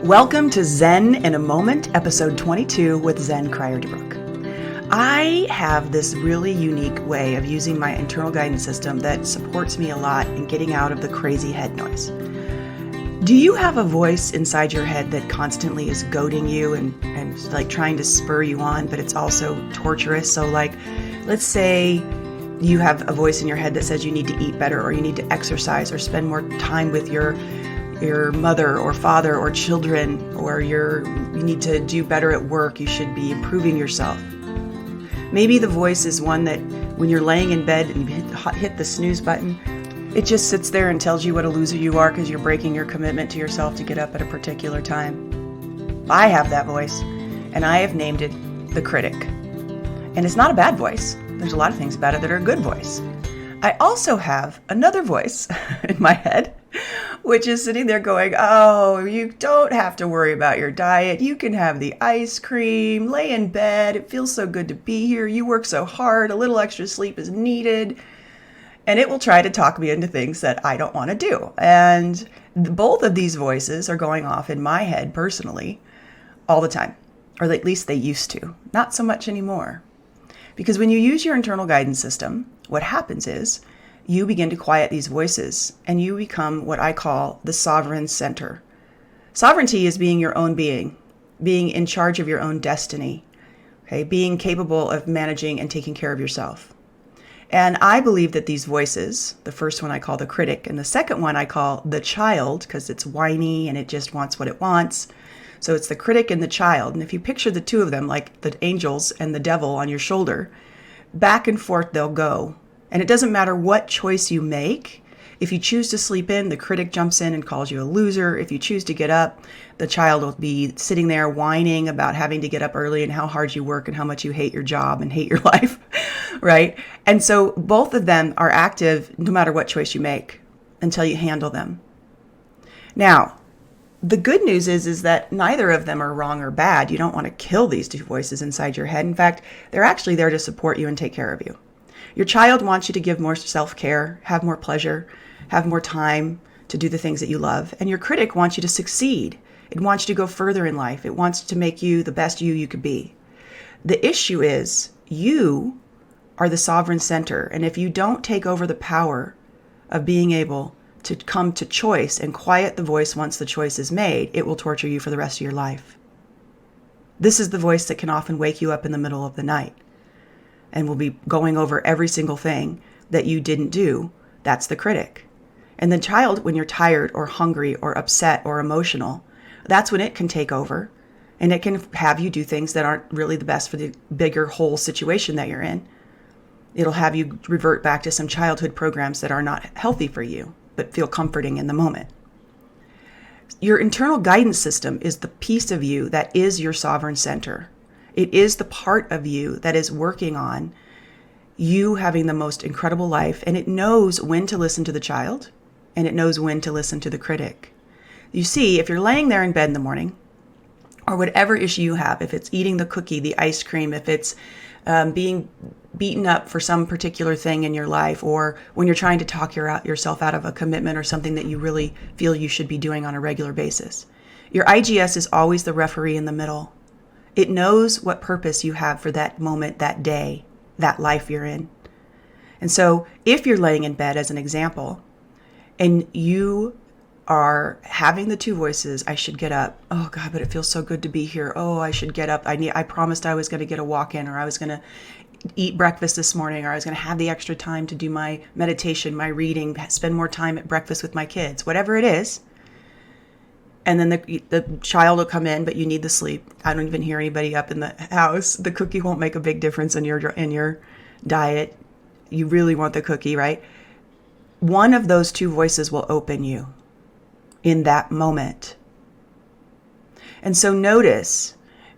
Welcome to Zen in a Moment, episode 22 with Zen Cryer-DeBrook. I have this really unique way of using my internal guidance system that supports me a lot in getting out of the crazy head noise. Do you have a voice inside your head that constantly is goading you and like trying to spur you on, but it's also torturous? So like, let's say you have a voice in your head that says you need to eat better, or you need to exercise, or spend more time with your mother or father or children, or you need to do better at work, you should be improving yourself. Maybe the voice is one that when you're laying in bed and you hit the snooze button, it just sits there and tells you what a loser you are because you're breaking your commitment to yourself to get up at a particular time. I have that voice, and I have named it the critic. And it's not a bad voice. There's a lot of things about it that are a good voice. I also have another voice in my head, which is sitting there going, oh, you don't have to worry about your diet. You can have the ice cream, lay in bed. It feels so good to be here. You work so hard. A little extra sleep is needed. And it will try to talk me into things that I don't want to do. And both of these voices are going off in my head personally all the time, or at least they used to. Not so much anymore. Because when you use your internal guidance system, what happens is you begin to quiet these voices and you become what I call the sovereign center. Sovereignty is being your own being in charge of your own destiny, okay? Being capable of managing and taking care of yourself. And I believe that these voices, the first one I call the critic, and the second one I call the child, because it's whiny and it just wants what it wants. So it's the critic and the child. And if you picture the two of them like the angels and the devil on your shoulder, back and forth they'll go. And it doesn't matter what choice you make. If you choose to sleep in, the critic jumps in and calls you a loser. If you choose to get up, the child will be sitting there whining about having to get up early and how hard you work and how much you hate your job and hate your life, right? And so both of them are active no matter what choice you make until you handle them. Now, the good news is that neither of them are wrong or bad. You don't want to kill these two voices inside your head. In fact, they're actually there to support you and take care of you. Your child wants you to give more self-care, have more pleasure, have more time to do the things that you love. And your critic wants you to succeed. It wants you to go further in life. It wants to make you the best you could be. The issue is you are the sovereign center. And if you don't take over the power of being able to come to choice and quiet the voice once the choice is made, it will torture you for the rest of your life. This is the voice that can often wake you up in the middle of the night and will be going over every single thing that you didn't do. That's the critic. And the child, when you're tired or hungry or upset or emotional, that's when it can take over, and it can have you do things that aren't really the best for the bigger whole situation that you're in. It'll have you revert back to some childhood programs that are not healthy for you, but feel comforting in the moment. Your internal guidance system is the piece of you that is your sovereign center. It is the part of you that is working on you having the most incredible life, and it knows when to listen to the child, and it knows when to listen to the critic. You see, if you're laying there in bed in the morning, or whatever issue you have, if it's eating the cookie, the ice cream, if it's being beaten up for some particular thing in your life, or when you're trying to talk yourself out of a commitment or something that you really feel you should be doing on a regular basis, your IGS is always the referee in the middle. It knows what purpose you have for that moment, that day, that life you're in. And so if you're laying in bed, as an example, and you are having the two voices, I should get up. Oh God, but it feels so good to be here. Oh, I should get up. I promised I was going to get a walk in, or I was going to eat breakfast this morning, or I was going to have the extra time to do my meditation, my reading, spend more time at breakfast with my kids, whatever it is. And then the child will come in, but you need the sleep. I don't even hear anybody up in the house. The cookie won't make a big difference in your diet. You really want the cookie, right? One of those two voices will open you in that moment. And so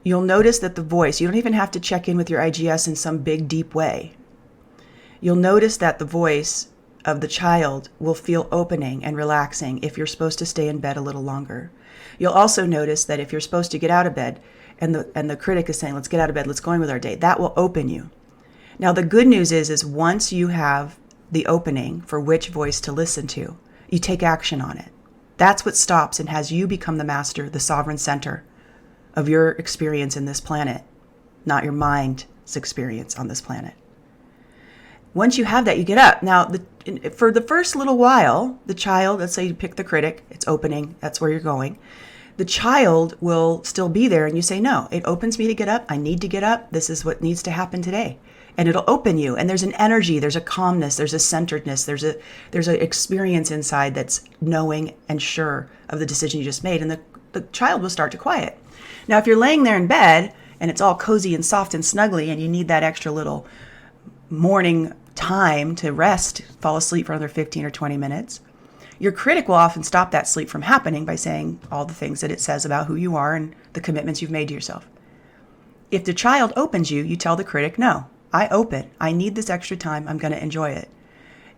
you'll notice that the voice, you don't even have to check in with your IGS in some big, deep way. You'll notice that the voice of the child will feel opening and relaxing if you're supposed to stay in bed a little longer. You'll also notice that if you're supposed to get out of bed and the critic is saying, let's get out of bed, let's go on with our day, that will open you. Now, the good news is once you have the opening for which voice to listen to, you take action on it. That's what stops and has you become the master, the sovereign center of your experience in this planet, not your mind's experience on this planet. Once you have that, you get up. Now, for the first little while, the child, let's say you pick the critic, it's opening, that's where you're going. The child will still be there and you say, no, it opens me to get up. I need to get up. This is what needs to happen today. And it'll open you. And there's an energy, there's a calmness, there's a centeredness, there's an experience inside that's knowing and sure of the decision you just made. And the child will start to quiet. Now, if you're laying there in bed and it's all cozy and soft and snuggly and you need that extra little morning time to rest, fall asleep for another 15 or 20 minutes, your critic will often stop that sleep from happening by saying all the things that it says about who you are and the commitments you've made to yourself. If the child opens you, you tell the critic, no, I open. I need this extra time. I'm going to enjoy it.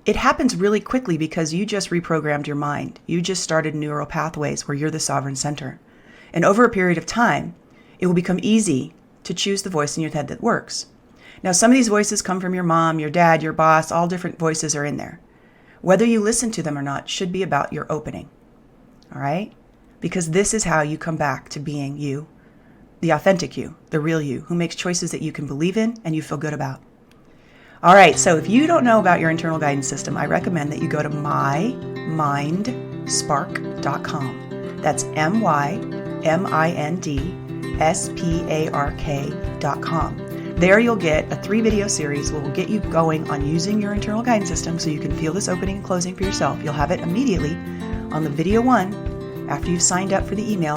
It happens really quickly because you just reprogrammed your mind. You just started neural pathways where you're the sovereign center. And over a period of time, it will become easy to choose the voice in your head that works. Now, some of these voices come from your mom, your dad, your boss, all different voices are in there. Whether you listen to them or not should be about your opening, all right? Because this is how you come back to being you, the authentic you, the real you, who makes choices that you can believe in and you feel good about. All right, so if you don't know about your internal guidance system, I recommend that you go to mymindspark.com. That's mymindspark.com. There you'll get a 3-video series that will get you going on using your internal guidance system so you can feel this opening and closing for yourself. You'll have it immediately on the video 1 after you've signed up for the email.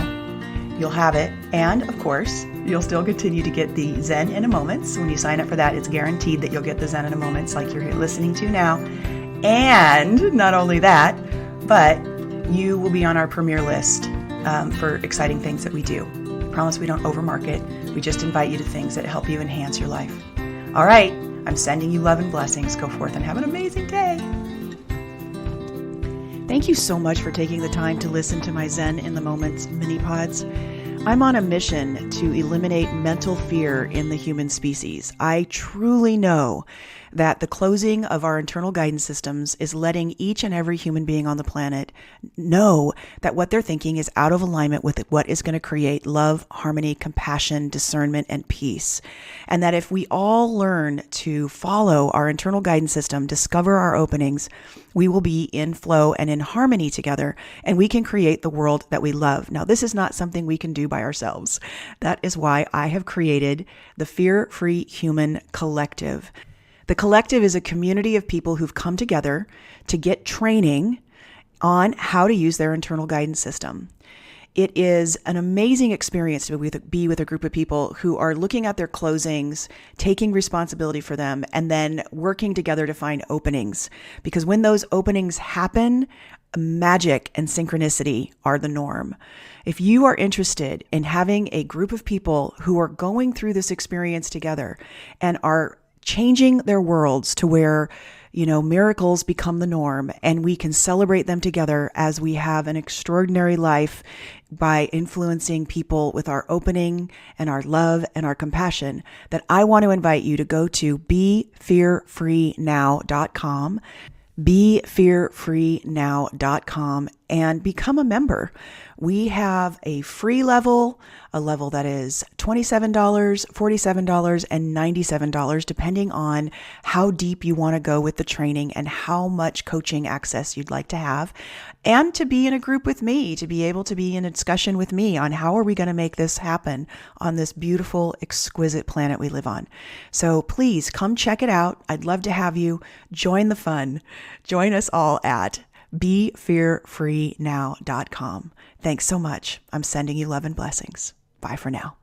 You'll have it. And of course, you'll still continue to get the Zen in a Moments. When you sign up for that, it's guaranteed that you'll get the Zen in a Moments like you're listening to now. And not only that, but you will be on our premier list for exciting things that we do. I promise we don't overmarket. We just invite you to things that help you enhance your life. All right, I'm sending you love and blessings. Go forth and have an amazing day. Thank you so much for taking the time to listen to my Zen in the Moments mini pods. I'm on a mission to eliminate mental fear in the human species. I truly know that the closing of our internal guidance systems is letting each and every human being on the planet know that what they're thinking is out of alignment with what is going to create love, harmony, compassion, discernment, and peace. And that if we all learn to follow our internal guidance system, discover our openings, we will be in flow and in harmony together, and we can create the world that we love. Now, this is not something we can do by ourselves. That is why I have created the Fear-Free Human Collective. The collective is a community of people who've come together to get training on how to use their internal guidance system. It is an amazing experience to be with a group of people who are looking at their closings, taking responsibility for them, and then working together to find openings. Because when those openings happen, magic and synchronicity are the norm. If you are interested in having a group of people who are going through this experience together and are changing their worlds to where, miracles become the norm and we can celebrate them together as we have an extraordinary life by influencing people with our opening and our love and our compassion, that I want to invite you to go to BeFearFreeNow.com, BeFearFreeNow.com, and become a member. We have a free level, a level that is $27, $47, and $97, depending on how deep you want to go with the training and how much coaching access you'd like to have, and to be in a group with me, to be able to be in a discussion with me on how are we going to make this happen on this beautiful, exquisite planet we live on. So please come check it out. I'd love to have you join the fun. Join us all at BeFearFreeNow.com. Thanks so much. I'm sending you love and blessings. Bye for now.